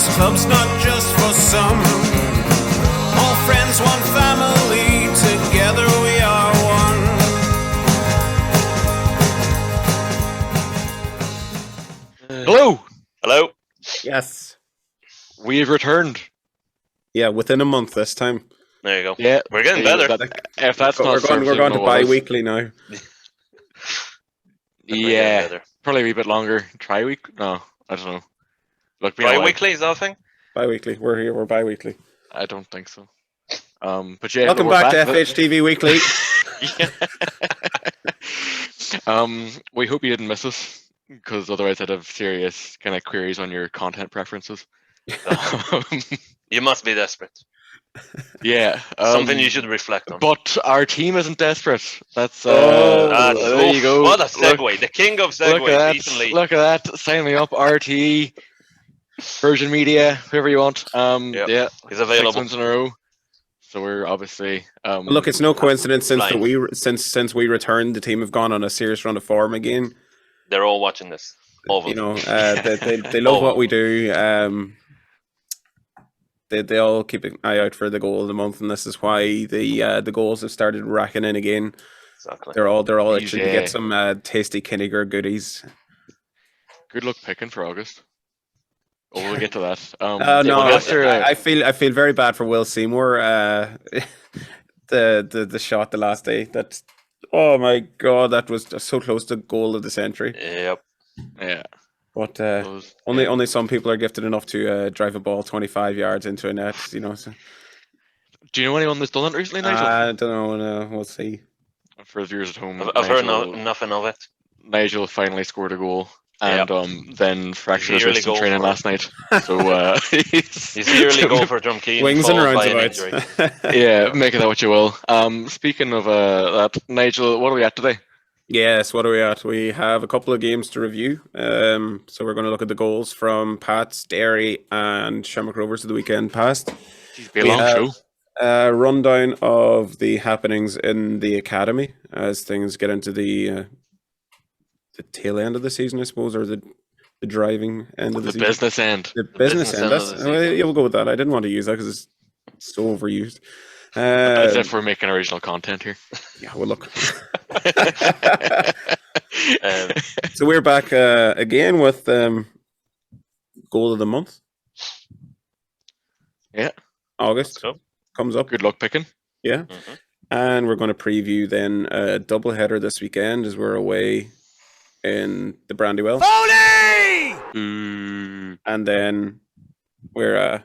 This club's not just for some. All friends, one family, together we are one. Hello! Hello. Yes. We've returned. Yeah, within a month this time. There you go. Yeah. We're getting better. If that's not We're going to bi-weekly now. Yeah. Better. Probably a wee bit longer. Tri-week? No, I don't know. Look, Bi-weekly, is that a thing? Bi-weekly. We're here. We're bi-weekly. I don't think so. But yeah, Welcome back to FHTV Weekly. We hope you didn't miss us, because otherwise I'd have serious kind of queries on your content preferences. You must be desperate. Yeah. Something you should reflect on. But our team isn't desperate. That's there you go. What a segue. The king of segues. Look at that. Sign me up. RT, Virgin Media, whoever you want. Yeah. He's available. 6 months in a row. So we're obviously. Look, it's no coincidence since we returned, the team have gone on a serious run of form again. They're all watching this. All of them. You know, they love what we do. They all keep an eye out for the goal of the month, and this is why the goals have started racking in again. Exactly. They're all itching to get some tasty Kinnegar goodies. Good luck picking for August. Oh, we'll get to that. No, I feel very bad for Will Seymour. The shot the last day. That's, oh my god, that was so close to goal of the century. Yep. Yeah. But only some people are gifted enough to drive a ball 25 yards into a net. You know. So. Do you know anyone that's done it recently, Nigel? I don't know. No, we'll see. For the viewers at home, I've heard nothing of it. Nigel finally scored a goal. And then fractured his wrist in training last night. So he's yearly goal for Drumkeen. Wings and roundabouts. Yeah, make of that what you will. Speaking of that, Nigel, what are we at today? Yes, what are we at? We have a couple of games to review. So we're going to look at the goals from Pats, Derry, and Shamrock Rovers of the weekend past. Be a long show. A rundown of the happenings in the academy as things get into the tail end of the season, I suppose, or the driving end of the season. Business end. The business end. We'll go with that. I didn't want to use that because it's so overused. As if we're making original content here. Yeah, well, look. So we're back again with goal of the month. Yeah. August comes up. Good luck picking. Yeah. Mm-hmm. And we're going to preview then a double header this weekend as we're away in the Brandywell. And then we're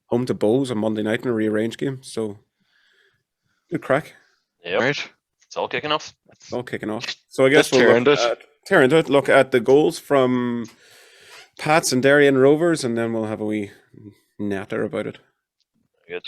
home to Bowes on Monday night in a rearranged game. So good crack. Yeah, right. It's all kicking off. So I guess we'll tear into it. Look at the goals from Pats and Derry and Rovers, and then we'll have a wee natter about it. Good.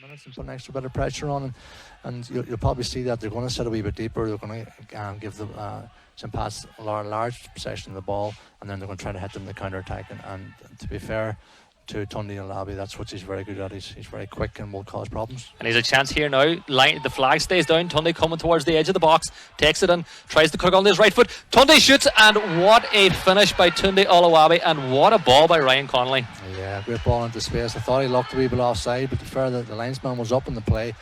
Minutes and put an extra bit of pressure on, and you'll probably see that they're going to sit a wee bit deeper. They're going to give the St. Pat's a large possession of the ball, and then they're going to try to hit them in the counter-attack. And to be fair to Tundi and Labby, that's what he's very good at. He's very quick and will cause problems. And he's a chance here now. The flag stays down. Tundi coming towards the edge of the box, takes it in, tries to cook on his right foot. Tundi shoots, and what a finish by Tundi Olawabi, and what a ball by Ryan Connolly. Yeah, great ball into space. I thought he looked a wee bit offside, but to be fair, the linesman was up in the play.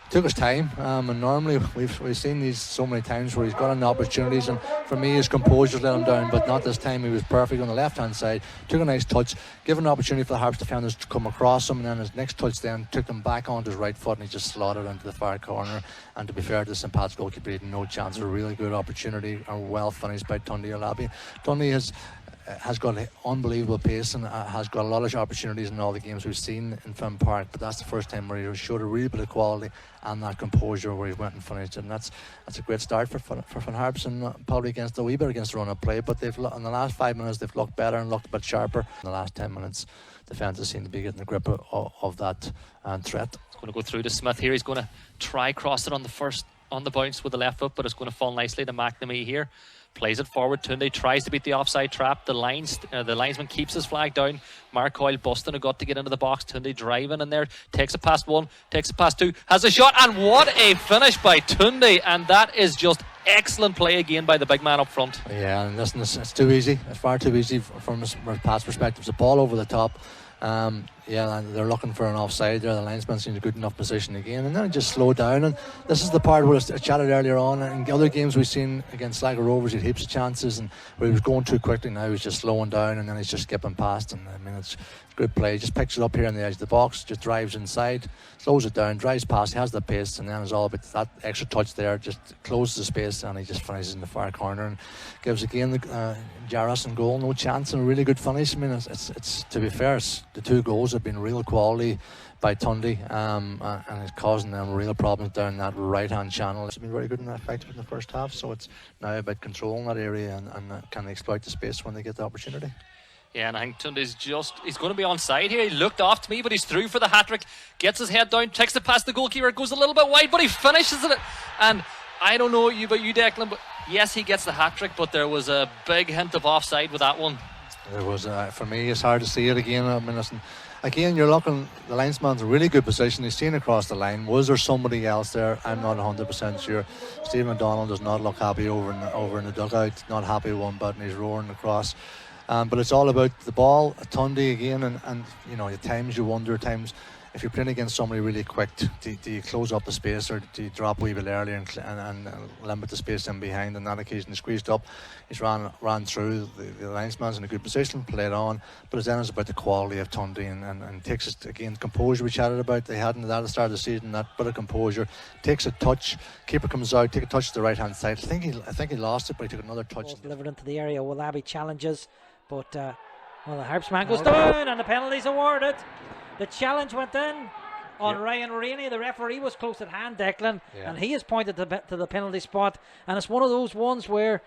Took his time, and normally we've seen these so many times where he's got an opportunities, and for me his composure let him down, but not this time. He was perfect on the left hand side, took a nice touch, given an opportunity for the Harps defenders to come across him, and then his next touch then took him back onto his right foot, and he just slotted into the far corner. And to be fair to the St. Pat's goalkeeper, he had no chance. A really good opportunity, and well finished by Tundi Olabi. Tundi has got unbelievable pace and has got a lot of opportunities in all the games we've seen in Finn Park, but that's the first time where he showed a real bit of quality and that composure where he went and finished, and that's a great start for Finn Harps, and probably against a wee bit against the run of play, but they've in the last 5 minutes they've looked better and looked a bit sharper. In the last 10 minutes defences seem to be getting the grip of that threat. He's going to go through to Smith here. He's going to try cross it on on the bounce with the left foot, but it's going to fall nicely to McNamee here. Plays it forward. Tunde tries to beat the offside trap. The linesman keeps his flag down. Mark Coyle busting a gut to get into the box. Tunde driving in there. Takes it past one. Takes it past two. Has a shot. And what a finish by Tunde. And that is just excellent play again by the big man up front. Yeah, and listen, it's too easy. It's far too easy from a pass perspective. It's a ball over the top. Yeah, and they're looking for an offside there. The linesman's in a good enough position again, and then it just slowed down. And this is the part where I chatted earlier on. In the other games we've seen against Sligo Rovers, he had heaps of chances, and where he was going too quickly. Now he's just slowing down, and then he's just skipping past. And I mean, it's good play. Just picks it up here on the edge of the box, just drives inside, slows it down, drives past. He has the pace, and then it's all about that extra touch there. Just closes the space, and he just finishes in the far corner and gives again the Jarrus and goal. No chance, and a really good finish. I mean, it's to be fair, the two goals have been real quality by Tunde, and it's causing them real problems down that right hand channel. It's been very good and effective in the first half, so it's now about controlling that area and can they exploit the space when they get the opportunity. Yeah, and I think Tunde's he's going to be on side here. He looked off to me, but he's through for the hat-trick. Gets his head down, takes it past the goalkeeper. It goes a little bit wide, but he finishes it. And I don't know about you, Declan, but yes, he gets the hat-trick, but there was a big hint of offside with that one. There was, for me, it's hard to see it again. I mean, listen, again, you're looking, the linesman's in a really good position. He's seen across the line. Was there somebody else there? I'm not 100% sure. Stephen McDonald does not look happy over in the dugout. Not happy with one button. He's roaring across. But it's all about the ball, Tunde again, and you know, at times you wonder, if you're playing against somebody really quick, do you close up the space, or do you drop a wee bit earlier and limit the space in behind? On that occasion, he squeezed up, he's ran through, the linesman's in a good position, played on, but then it's about the quality of Tunde and takes it, again, composure we chatted about. They hadn't that at the start of the season, that bit of composure, takes a touch, keeper comes out, take a touch to the right hand side. I think he lost it, but he took another touch. Ball delivered into the area. Will Abbey challenges, but the Harps man goes down and the penalty's awarded. The challenge went in on Ryan Rainey. The referee was close at hand, Declan, and he has pointed to the penalty spot. And it's one of those ones where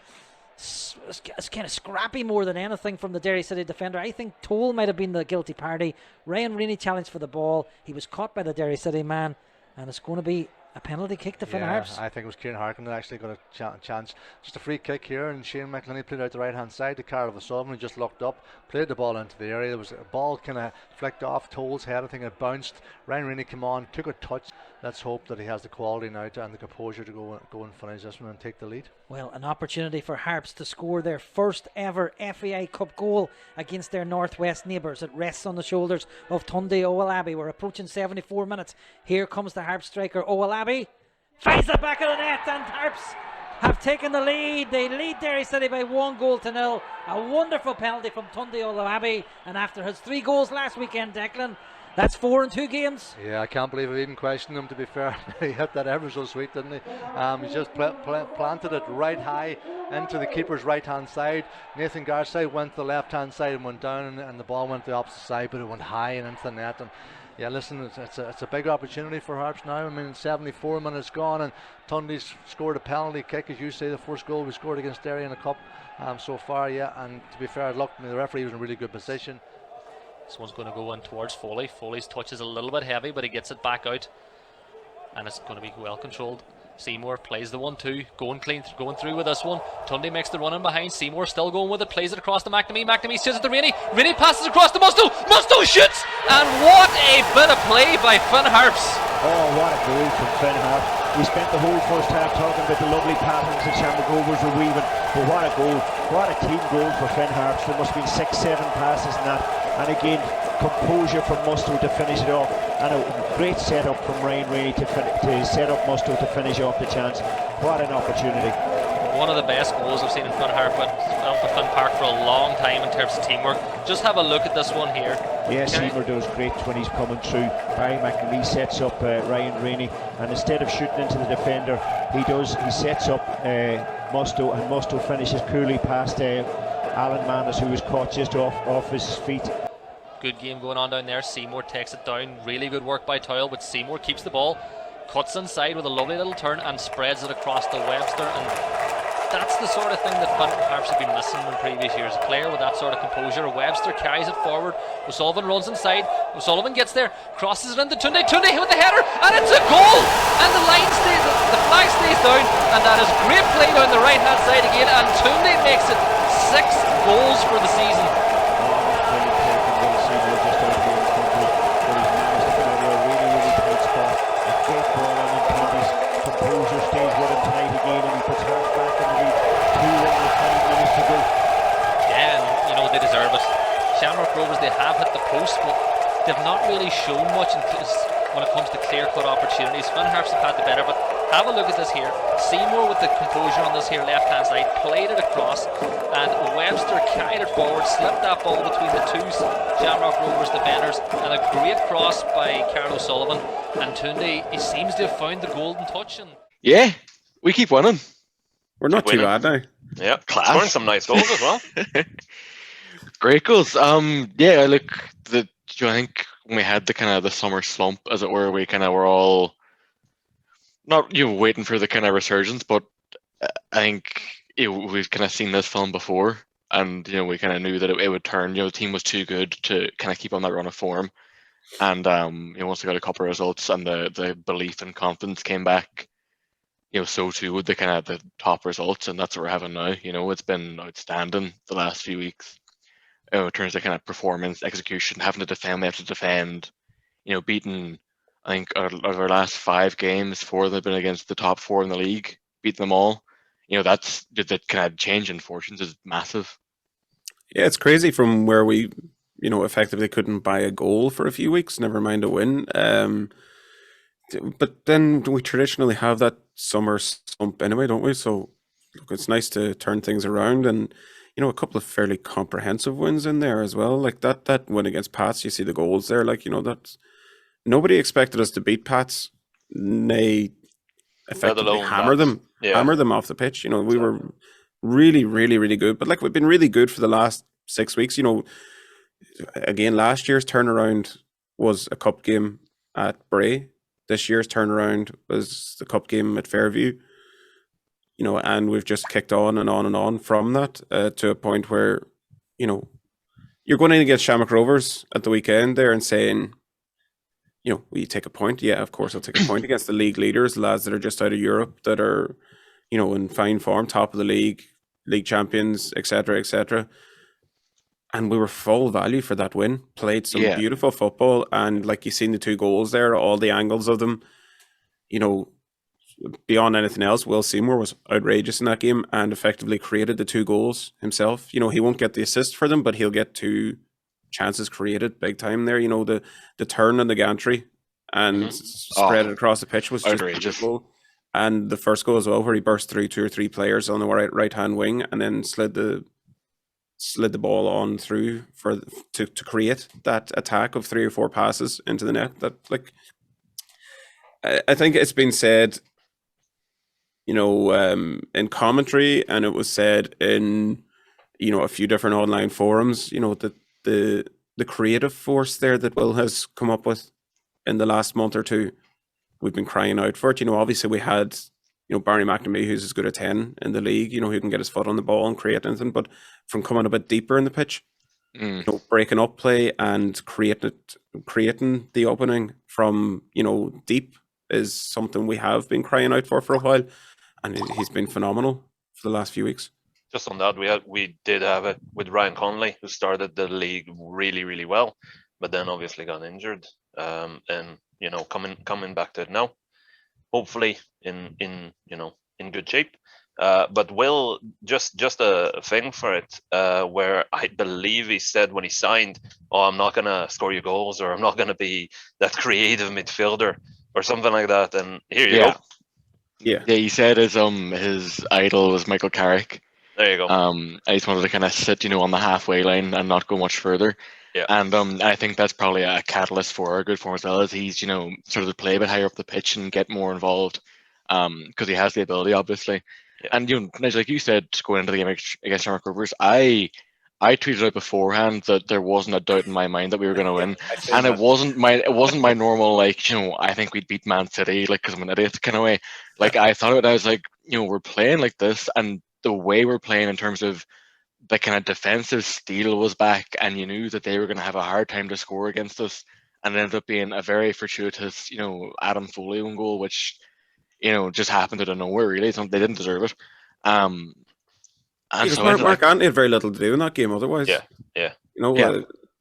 it's kind of scrappy more than anything from the Derry City defender. I think Toll might have been the guilty party. Ryan Rainey challenged for the ball. He was caught by the Derry City man, and it's going to be a penalty kick to Finn Harps. I think it was Kieran Harkin that actually got a chance. Just a free kick here, and Shane McElhinney played out the right hand side. The car of O'Sullivan just looked up, played the ball into the area. There was a ball kind of flicked off Toll's head. I think it bounced. Ryan Rainey came on, took a touch. Let's hope that he has the quality now and the composure to go and finish this one and take the lead. Well, an opportunity for Harps to score their first ever FAI Cup goal against their northwest neighbours. It rests on the shoulders of Tunde Owolabi. We're approaching 74 minutes. Here comes the Harps striker Owolabi. Finds the back of the net, and Harps have taken the lead. They lead Derry City by 1-0. A wonderful penalty from Tunde Owolabi, and after his 3 goals last weekend, Declan, that's 4 in 2 games. Yeah, I can't believe I even questioned him, to be fair. He hit that ever so sweet, didn't he? He just planted it right high into the keeper's right hand side. Nathan Garside went to the left hand side and went down, and the ball went to the opposite side, but it went high and into the net. And yeah, listen, it's a big opportunity for Harps now. I mean, 74 minutes gone, and Tunde's scored a penalty kick, as you say, the first goal we scored against Derry in the Cup so far. Yeah, and to be fair, look, the referee was in a really good position. This one's going to go in towards Foley. Foley's touch is a little bit heavy, but he gets it back out, and it's going to be well controlled. Seymour plays the 1-2, going through with this one. Tunde makes the run in behind. Seymour still going with it, plays it across to McNamee. McNamee shoots it to Rainey. Rainey passes across to Musto. Musto shoots, and what a bit of play by Finn Harps. Oh, what a goal from Finn Harps. We spent the whole first half talking about the lovely patterns that Shamrock Rovers were weaving, but what a goal, what a team goal for Finn Harps. There must have been 6-7 passes in that, and again, composure from Musto to finish it off, and a great setup from Ryan Rainey to set up Musto to finish off the chance. What an opportunity. One of the best goals I've seen in Finn Park for a long time in terms of teamwork. Just have a look at this one here. Yeah, Seymour does great when he's coming through. Barry McNamee sets up Ryan Rainey, and instead of shooting into the defender, he sets up Musto, and Musto finishes coolly past Alan Manis, who was caught just off his feet. Good game going on down there. Seymour takes it down. Really good work by Toyle, but Seymour keeps the ball, cuts inside with a lovely little turn and spreads it across to Webster. And that's the sort of thing that Harps have been missing in previous years. A player with that sort of composure. Webster carries it forward. O'Sullivan runs inside. O'Sullivan gets there, crosses it into Tunde. Tunde with the header, and it's a goal. And the flag stays down, and that is great play down the right hand side again. And Tunde makes it 6 goals for the season. Composure stays with him tonight again, and he puts Harps back in the lead. 2 minutes to go. Yeah, and you know they deserve it. Shamrock Rovers, they have hit the post, but they've not really shown much when it comes to clear-cut opportunities. Finn Harps have had the better, but have a look at this here. Seymour with the composure on this here left-hand side, played it across, and Webster carried it forward, slipped that ball between the two Shamrock Rovers defenders, and a great cross by Carl O'Sullivan. And Tunde, he seems to have found the golden touch. And Yeah, we keep winning. We're not too bad now. Yeah, Class. scoring some nice goals as well. Great goals. Yeah, look, I think when we had the kind of the summer slump, as it were, we kind of were all not waiting for the kind of resurgence, but I think we've kind of seen this film before, and we kind of knew that it would turn. The team was too good to kind of keep on that run of form, and once they got a couple of results and the belief and confidence came back, so too would the kind of the top results, and that's what we're having now. It's been outstanding the last few weeks. In terms of kind of performance, execution, having to defend, we have to defend. Beating, I think, our last 5 games, 4 of them have been against the top 4 in the league, beating them all. That's the kind of change in fortunes is massive. Yeah, it's crazy from where we, effectively couldn't buy a goal for a few weeks, never mind a win. But then we traditionally have that summer slump anyway, don't we? So look, it's nice to turn things around, and a couple of fairly comprehensive wins in there as well. Like that win against Pats, you see the goals there. Like, that's nobody expected us to beat Pats. They effectively hammer them off the pitch. We were really, really, really good. But like, we've been really good for the last 6 weeks. Again, last year's turnaround was a cup game at Bray. This year's turnaround was the cup game at Fairview. And we've just kicked on and on and on from that to a point where, you're going in against Shamrock Rovers at the weekend there and saying, will you take a point? Yeah, of course I'll take a point against the league leaders, the lads that are just out of Europe, that are, in fine form, top of the league champions, etc., etc. And we were full value for that win. Played some beautiful football, and like you've seen the 2 goals there, all the angles of them, beyond anything else, Will Seymour was outrageous in that game and effectively created the 2 goals himself. He won't get the assist for them, but he'll get 2 chances created big time there. The turn and the gantry and spread it across the pitch was just beautiful. And the first goal as well, where he burst through 2 or 3 players on the right hand wing and then slid the ball on through to create that attack of 3 or 4 passes into the net. That, like, I think it's been said, in commentary, and it was said in, a few different online forums, that the creative force there that Will has come up with in the last month or 2, we've been crying out for it. Obviously we had, Barney McNamee, who's as good at 10 in the league, who can get his foot on the ball and create anything, but from coming a bit deeper in the pitch, breaking up play and creating the opening from, deep is something we have been crying out for a while. And he's been phenomenal for the last few weeks. Just on that, we did have it with Ryan Connolly, who started the league really, really well, but then obviously got injured. And coming back to it now, hopefully in good shape. But Will, just a thing for it, where I believe he said when he signed, I'm not gonna score you goals, or I'm not gonna be that creative midfielder or something like that. And here you go. Yeah, he said his idol was Michael Carrick. There you go. I just wanted to kind of sit, on the halfway line and not go much further. Yeah. And I think that's probably a catalyst for our good form as well, as he's, sort of to play a bit higher up the pitch and get more involved, because he has the ability, obviously. Yeah. And like you said, going into the game against Shamrock Rovers, I tweeted out beforehand that there wasn't a doubt in my mind that we were going to win, and it wasn't my normal I think we'd beat Man City, because I'm an idiot kind of way. Like, I thought of it, I was like, we're playing like this, and the way we're playing in terms of the kind of defensive steel was back, and you knew that they were going to have a hard time to score against us, and it ended up being a very fortuitous, Adam Foley own goal, which, just happened out of nowhere. Really, they didn't deserve it. And Because so Mark Anthony had very little to do in that game otherwise. Yeah.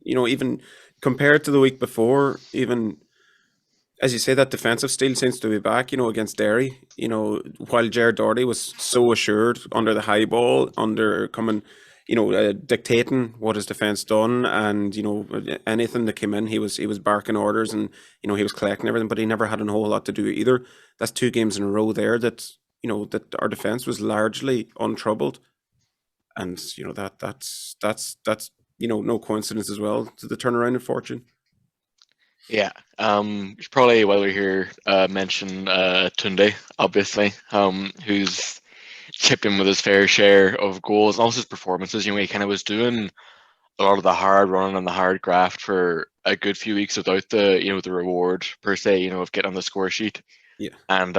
Even compared to the week before, even as you say, that defensive steel seems to be back, against Derry. While Jared Doherty was so assured under the high ball, dictating what his defence done, and anything that came in, he was barking orders, and he was collecting everything, but he never had a whole lot to do either. That's 2 games in a row there that that our defence was largely untroubled, and that's no coincidence as well to the turnaround in fortune. Yeah, probably while we're here, mention Tunde, obviously, who's chipped in with his fair share of goals and also his performances. He kind of was doing a lot of the hard running and the hard graft for a good few weeks without the the reward per se, of getting on the score sheet. Yeah. And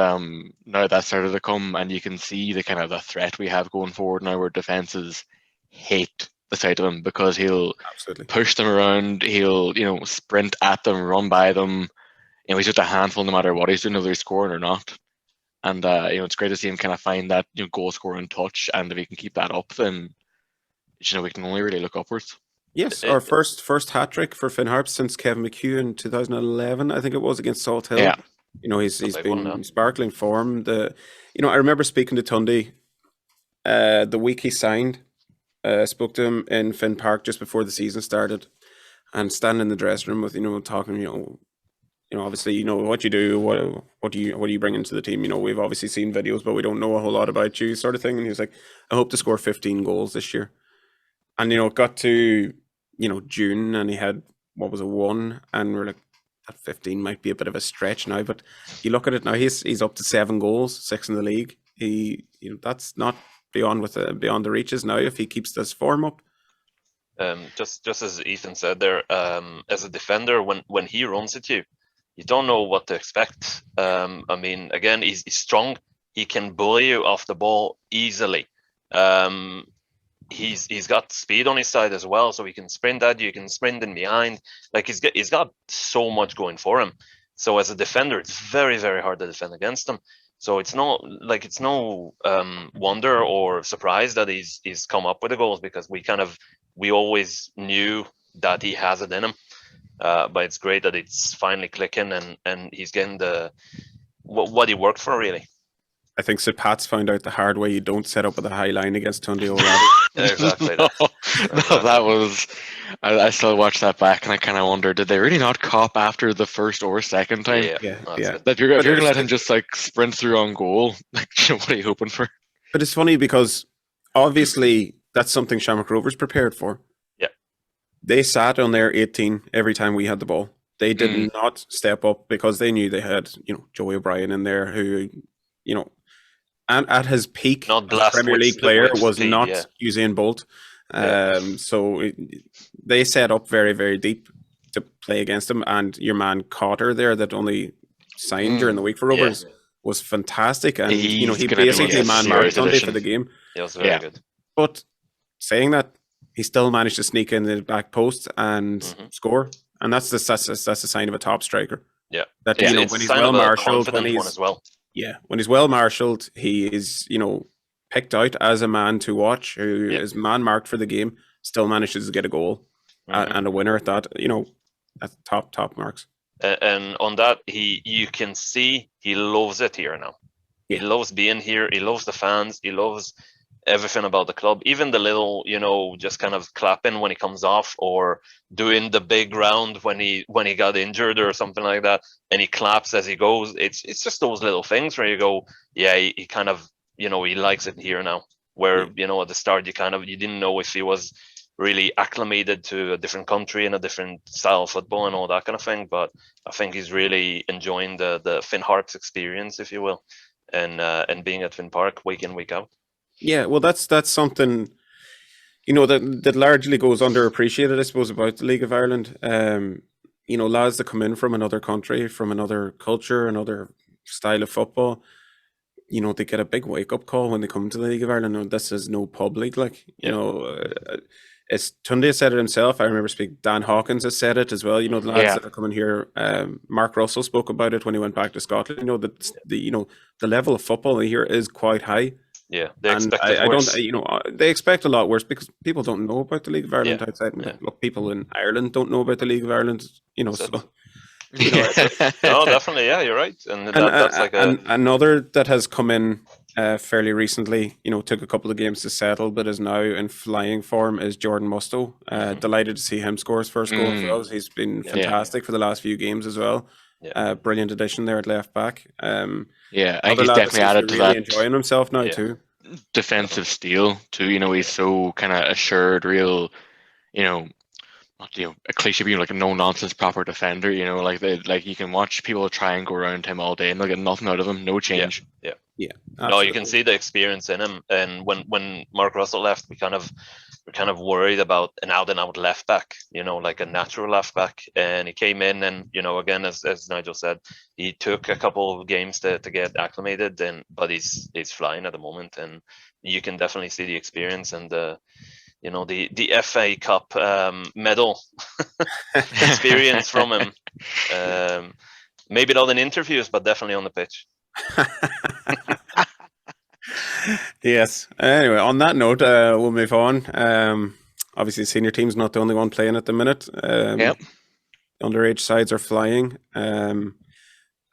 now that started to come, and you can see the kind of the threat we have going forward now, where defenses hate the sight of him because he'll Absolutely push them around, he'll sprint at them, run by them. He's just a handful no matter what he's doing, whether he's scoring or not. And it's great to see him kind of find that goal scoring touch, and if he can keep that up, then we can only really look upwards. Yes, our first hat trick for Finn Harps since Kevin McHugh in 2011, I think it was, against Salt Hill. Yeah. He's been in sparkling form. I remember speaking to Tunde the week he signed. Spoke to him in Finn Park just before the season started, and standing in the dressing room with talking, obviously what you do, what do you bring into the team. We've obviously seen videos, but we don't know a whole lot about you, sort of thing. And he was like, I hope to score 15 goals this year. And it got to June, and he had, what was it, 1, and we're like, that 15 might be a bit of a stretch now, but you look at it now, he's up to 7 goals, 6 in the league. He that's not beyond the reaches now if he keeps this form up. Just as Ethan said there, as a defender, when he runs at you, you don't know what to expect. Again, he's strong. He can bully you off the ball easily. He's got speed on his side as well, so he can sprint at you. You can sprint in behind. Like he's got so much going for him. So as a defender, it's very, very hard to defend against him. So it's no wonder or surprise that he's come up with the goals, because we always knew that he has it in him. But it's great that it's finally clicking, and he's getting what he worked for, really. I think Sid Pat's found out the hard way. You don't set up with a high line against Tunde O'Reilly. Exactly. No, that was. I still watched that back, and I kind of wonder, did they really not cop after the first or second time? Yeah. If you're gonna let him just sprint through on goal, what are you hoping for? But it's funny because obviously that's something Shamrock Rovers prepared for. Yeah. They sat on their 18 every time we had the ball. They did not step up because they knew they had Joey O'Brien in there, who and at his peak, Premier League player was not Usain Bolt. So they set up very, very deep to play against him. And your man Cotter there, that only signed during the week for Rovers, was fantastic. And he basically man-marked Sunday for the game. He was very good. But saying that, he still managed to sneak in the back post and score. And that's the sign of a top striker. Yeah. That when he's well marshalled, when he's well marshalled, he is, picked out as a man to watch, who is man marked for the game, still manages to get a goal and a winner at that. That's top marks. And on that, you can see he loves it here now. He loves being here. He loves the fans. He loves everything about the club. Even the little, just kind of clapping when he comes off, or doing the big round when he got injured or something like that, and he claps as he goes. It's just those little things where you go, he kind of, he likes it here now. Where at the start you didn't know if he was really acclimated to a different country and a different style of football and all that kind of thing. But I think he's really enjoying the Finn Harps experience, if you will, and being at Finn Park week in, week out. Yeah, well, that's something, that largely goes underappreciated, I suppose, about the League of Ireland. Lads that come in from another country, from another culture, another style of football, you know, they get a big wake up call when they come to the League of Ireland. And this is no pub league, like, you Yeah. know, it's Tunde said it himself. I remember speaking. Dan Hawkins has said it as well. You know, the lads Yeah. that are coming here. Mark Russell spoke about it when he went back to Scotland. You know that the level of football here is quite high. Yeah, they And expect I worse. don't, you know, they expect a lot worse because people don't know about the League of Ireland Yeah, outside. yeah. Look, people in Ireland don't know about the League of Ireland. You know, That's so No, definitely, yeah, you're right, and and that's like another that has come in fairly recently. You know, took a couple of games to settle, but is now in flying form. Is Jordan Musto? Delighted to see him score his first goal as well. He's been fantastic for the last few games as well. Yeah. Brilliant addition there at left back. Yeah, I think Other he's lad that definitely seems to added be to really that enjoying himself now Yeah. too. defensive steel too. You know, he's so kind of assured, real, you know, not, you know, a cliche being like a no nonsense proper defender. You know, like you can watch people try and go around him all day and they'll get nothing out of him, no change. Yeah. Yeah, No, you can see the experience in him. And when Mark Russell left, we're kind of worried about an out and out left back, you know, like a natural left back. And he came in, and you know, again, as Nigel said, he took a couple of games to get acclimated, but he's flying at the moment, and you can definitely see the experience and the FA Cup medal experience from him. Maybe not in interviews, but definitely on the pitch. Yes. Anyway, on that note, we'll move on. Obviously, the senior team's not the only one playing at the minute. Yep. Underage sides are flying, and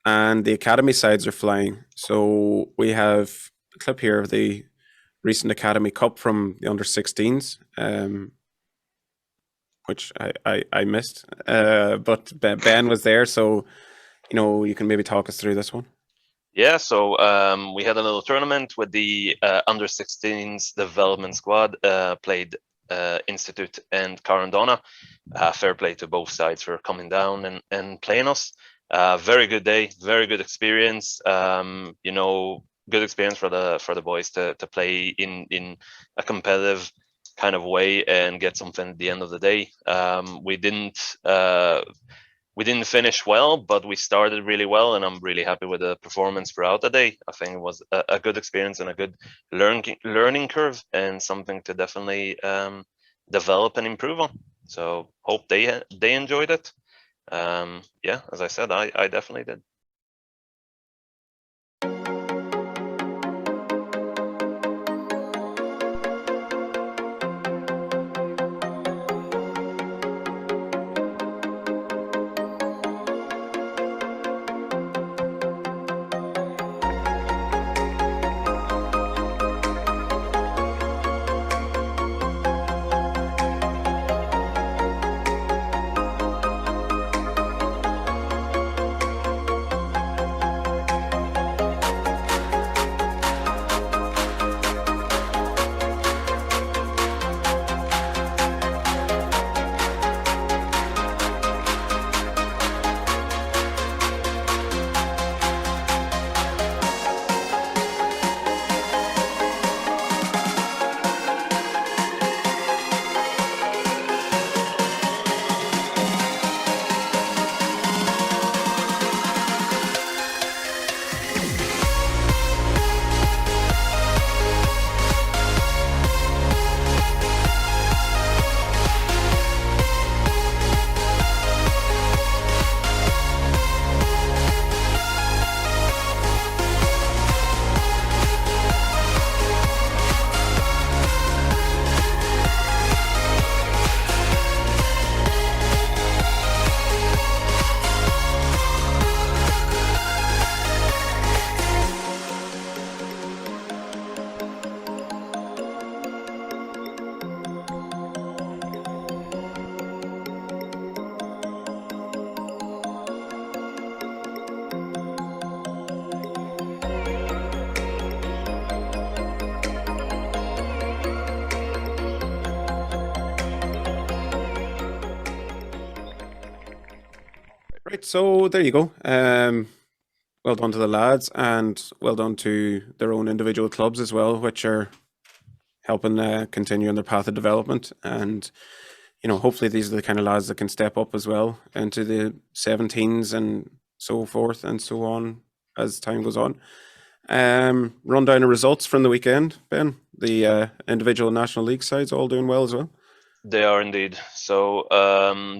the academy sides are flying. So we have a clip here of the recent Academy Cup from the under-16s, which I missed. But Ben was there, so you know you can maybe talk us through this one. Yeah, so we had a little tournament with the under-16s development squad, played Institute and Carandona. Fair play to both sides for coming down and playing us. Very good day, very good experience. You know, good experience for the boys to play in a competitive kind of way and get something at the end of the day. We didn't finish well, but we started really well, and I'm really happy with the performance throughout the day. I think it was a good experience and a good learning curve, and something to definitely develop and improve on. So hope they enjoyed it. Yeah, as I said, I definitely did. Right, so there you go. Well done to the lads, and well done to their own individual clubs as well, which are helping continue on their path of development. And you know, hopefully these are the kind of lads that can step up as well into the 17s and so forth and so on as time goes on. Rundown of results from the weekend, Ben. The individual National League sides all doing well as well. They are indeed. So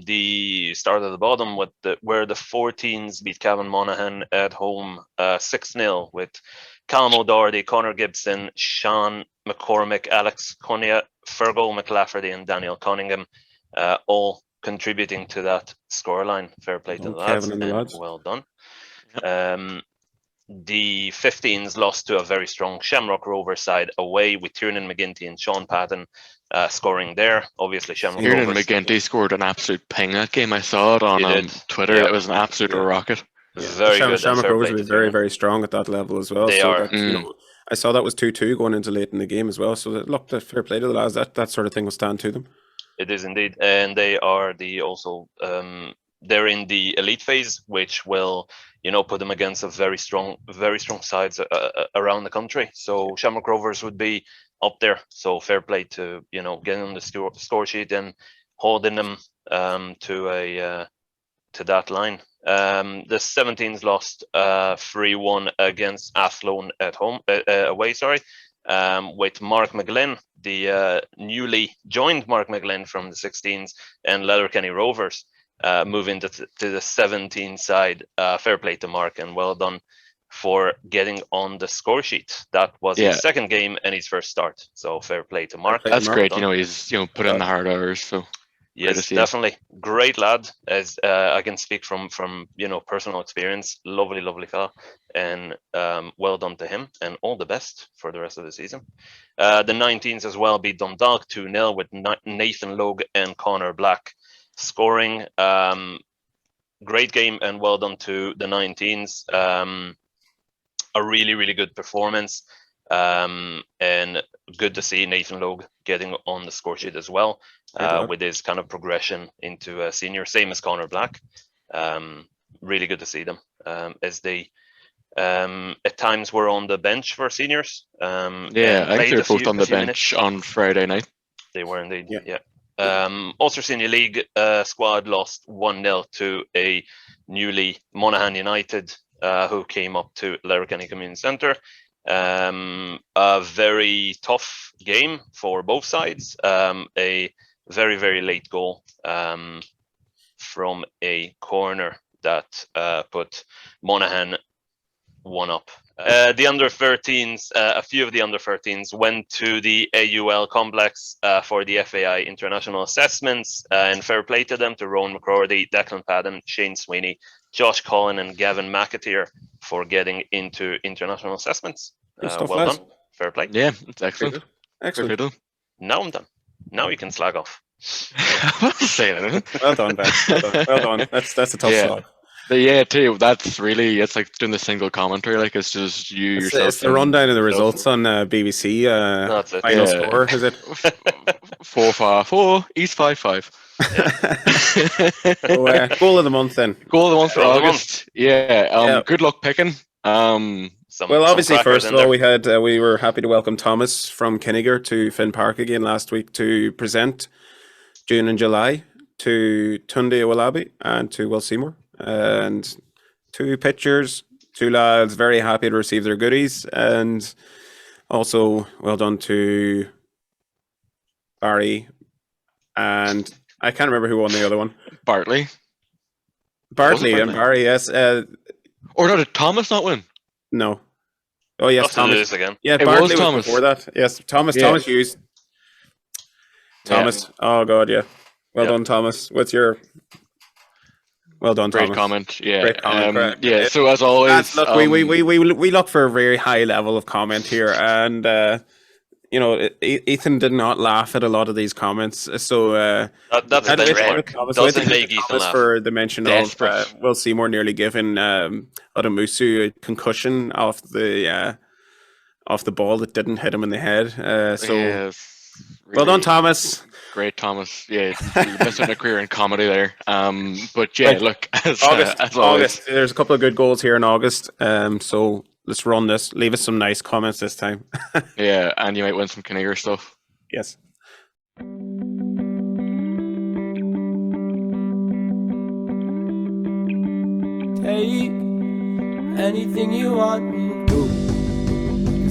the start at the bottom with where the 14s beat Cavan Monaghan at home 6-0 with Callum O'Doherty, Connor Gibson, Sean McCormick, Alex Conia, Fergal McLafferty and Daniel Cunningham all contributing to that scoreline. Fair play to the lads, Kevin and the lads. Well done. The 15s lost to a very strong Shamrock Rovers side away with Tiernan McGinty and Sean Patton scoring there. Obviously, Shamrock Kieran Rovers. McGinty scored an absolute ping that game. I saw it on Twitter. Yeah. It was an absolute rocket. Very good. Shamrock and fair Rovers play will to be very, Tiernan. very strong at that level as well. They so are. That, you know, I saw that was 2-2 going into late in the game as well. So that looked fair play to the lads. That sort of thing will stand to them. It is indeed, and they are they're in the elite phase, which will put them against a very strong sides around the country. So Shamrock Rovers would be up there. So fair play to getting on the score sheet and holding them to that line. The 17s lost 3-1 against Athlone at home away. Sorry. With Mark McGlynn, the newly joined Mark McGlynn from the 16s, and Letterkenny Rovers moving to the 17 side. Fair play to Mark, and well done for getting on the score sheet. That was his second game and his first start. So fair play to Mark. That's Mark great. Done. He's put in the hard hours. So yes, definitely great lad. As I can speak from personal experience, lovely fella, and well done to him, and all the best for the rest of the season. The 19s as well beat Dundalk 2-0 with Nathan Logue and Connor Black scoring. Great game, and well done to the 19s. A really good performance, and good to see Nathan Logue getting on the score sheet as well. With his kind of progression into a senior, same as Connor Black. Really good to see them as they at times were on the bench for seniors. I think they're both on the bench on Friday night. They were indeed, yeah. Ulster Senior League squad lost 1-0 to a newly Monaghan United who came up to Letterkenny Community Centre. A very tough game for both sides. A very late goal from a corner that put Monaghan 1-up. The under 13s, a few of the under 13s went to the AUL complex for the FAI international assessments, and fair play to them, to Rowan McCrory, Declan Padden, Shane Sweeney, Josh Collin and Gavin McAteer for getting into international assessments. Stuff, well lads. done. Fair play. Yeah, it's excellent. Excellent. Now I'm done. Now you can slag off. I wasn't saying anything. Well done, Ben. Well done. That's a tough slog. But yeah, too. That's really, it's like doing the single commentary. Like it's just you yourself. It's the rundown of the results on BBC. That's it. Final score, is it? 4-4, East 5-5. So, goal of the month then. Goal of the month for Goal of the August. Yeah. Good luck picking. Well, obviously, first of all, we were happy to welcome Thomas from Kinnegar to Finn Park again last week to present June and July to Tunde Owolabi and to Will Seymour. And 2 pictures, 2 lads, very happy to receive their goodies. And also, well done to Barry. And I can't remember who won the other one. Bartley And Barry, yes. Or no, did Thomas not win? No. Oh, yes, Thomas. Thomas. Again. Yeah, It Bartley was Thomas. before that. Yes, Thomas. Yeah. Thomas Hughes. Thomas. Oh, God, yeah. Well done, Thomas. Well done, Great Thomas. comment. Yeah. Great comment. Yeah. So as always, Look, we look for a very high level of comment here, and Ethan did not laugh at a lot of these comments. So that's a benchmark. Doesn't make Ethan laugh. For the mention Desperate. of Will Seymour nearly giving Adamusu a concussion off the ball that didn't hit him in the head. yes, really well done, Thomas. Great, Thomas. Yeah, missing a career in comedy there. But yeah, look, as always. August. There's a couple of good goals here in August. So let's run this. Leave us some nice comments this time. Yeah, and you might win some Kinnegar stuff. Yes. Take anything you want.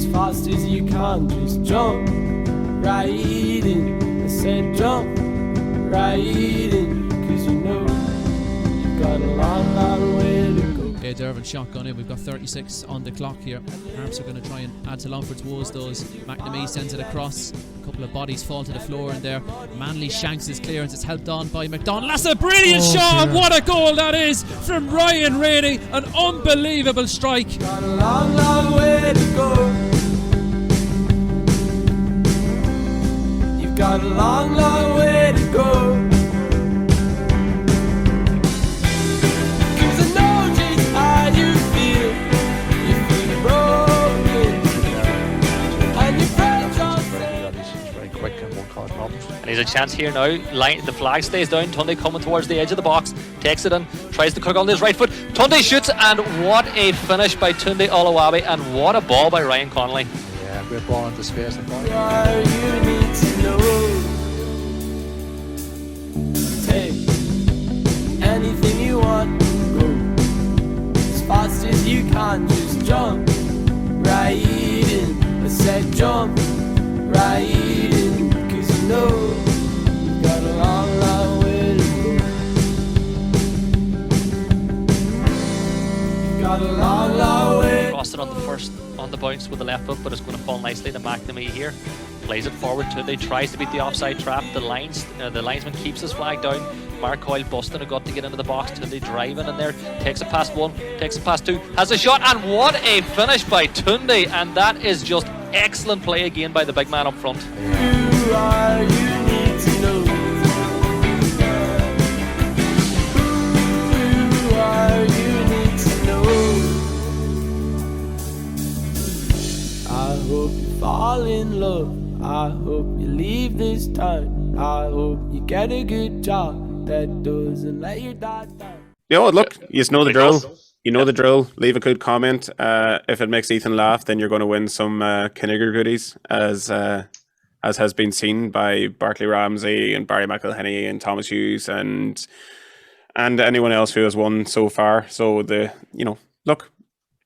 as fast as you can. Just jump right in. I said jump right in, 'cause you know you've got a long, long way to go. Dervin shotgun in. We've got 36 on the clock here. Harps are going to try and add to Longford's woes. Those McNamee sends it across. A couple of bodies fall to the floor in there. Manley shanks his clearance. It's helped on by McDonald. That's a brilliant shot, and what a goal that is from Ryan Rainey. An unbelievable strike. Got a long, long way to go. You've got a long, long way to go. And he's a chance here now. The flag stays down. Tunde coming towards the edge of the box, takes it in, tries to cook on his right foot. Tunde shoots, and what a finish by Tunde Olawabi, and what a ball by Ryan Connolly. Yeah, great ball into space. You need to know. Take anything you want, go as fast as you can. Just jump right in. I said jump right in, 'cause you know you've got a long, long way to go. You've got a long, long way. Crossed it on the bounce with the left foot, but it's going to fall nicely to McNamee here. Plays it forward to Tunde, tries to beat the offside trap. The linesman keeps his flag down. Mark Coyle busting a gut to get into the box. Tunde driving in there, takes it past one, takes it past two, has a shot, and what a finish by Tunde, and that is just excellent play again by the big man up front. Who are you need to know? Who are you need to know? I hope you fall in love. I hope you leave this town. I hope you get a good job that doesn't let your dad down. You know what, look, you just know the drill. You know the drill. Leave a good comment. If it makes Ethan laugh, then you're going to win some Kinnegar goodies, as has been seen by Barclay Ramsey and Barry McElhenney and Thomas Hughes and anyone else who has won so far. So look,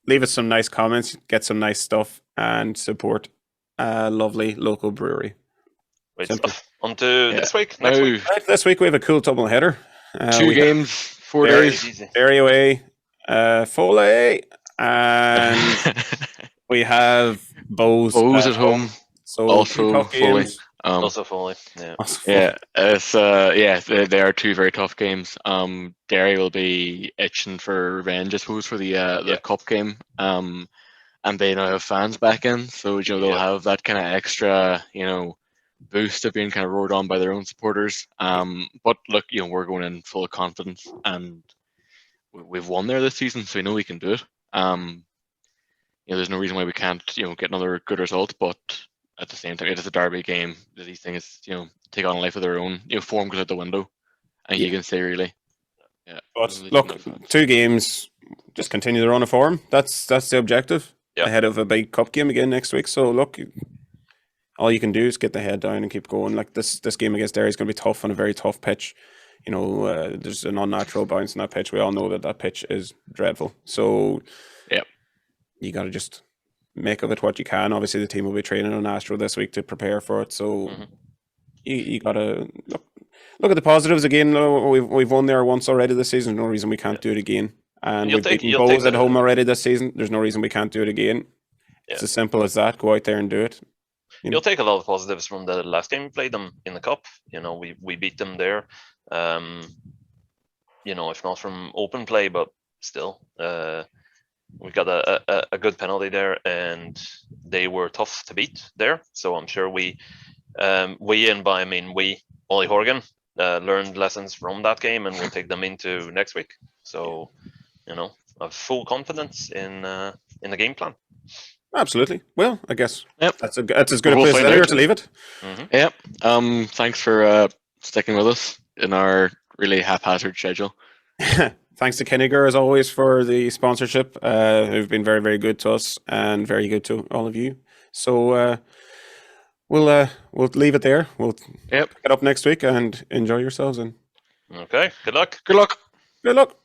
leave us some nice comments, get some nice stuff, and support a lovely local brewery. On to this week. Next week. Right, this week we have a cool double header. 2 games, 4 days. Derry away, Foley, and we have Bows at home. So also Foley. Also Foley. Yeah. It's they are 2 very tough games. Derry will be itching for revenge, I suppose, for the cup game. And they now have fans back in, so they'll have that kind of extra, boost of being kind of roared on by their own supporters. But look, we're going in full of confidence, and we've won there this season, so we know we can do it. There's no reason why we can't, get another good result. But at the same time, it is a derby game. These things, take on a life of their own. Form goes out the window, and you can say really. Yeah. But look, 2 games, just continue the run of form. That's the objective. Ahead of a big cup game again next week. So look, all you can do is get the head down and keep going. Like this game against Derry is going to be tough on a very tough pitch. There's an unnatural bounce in that pitch. We all know that pitch is dreadful. So you got to just make of it what you can. Obviously, the team will be training on Astro this week to prepare for it. So you got to look at the positives again. We've won there once already this season. No reason we can't do it again. And we've beaten Bows at home already this season. There's no reason we can't do it again. It's as simple as that. Go out there and do it. You'll take a lot of positives from the last time we played them in the cup. We beat them there. If not from open play, but still, we got a good penalty there, and they were tough to beat there. So I'm sure Ollie Horgan learned lessons from that game, and we'll take them into next week. So, I have full confidence in the game plan. Absolutely. Well, I guess that's as good a place as anywhere to leave it. Yep. Thanks for sticking with us in our really haphazard schedule. Thanks to Kinnegar, as always, for the sponsorship. Who've been very, very good to us and very good to all of you. So we'll leave it there. We'll pick it up next week and enjoy yourselves. And okay. Good luck. Good luck. Good luck.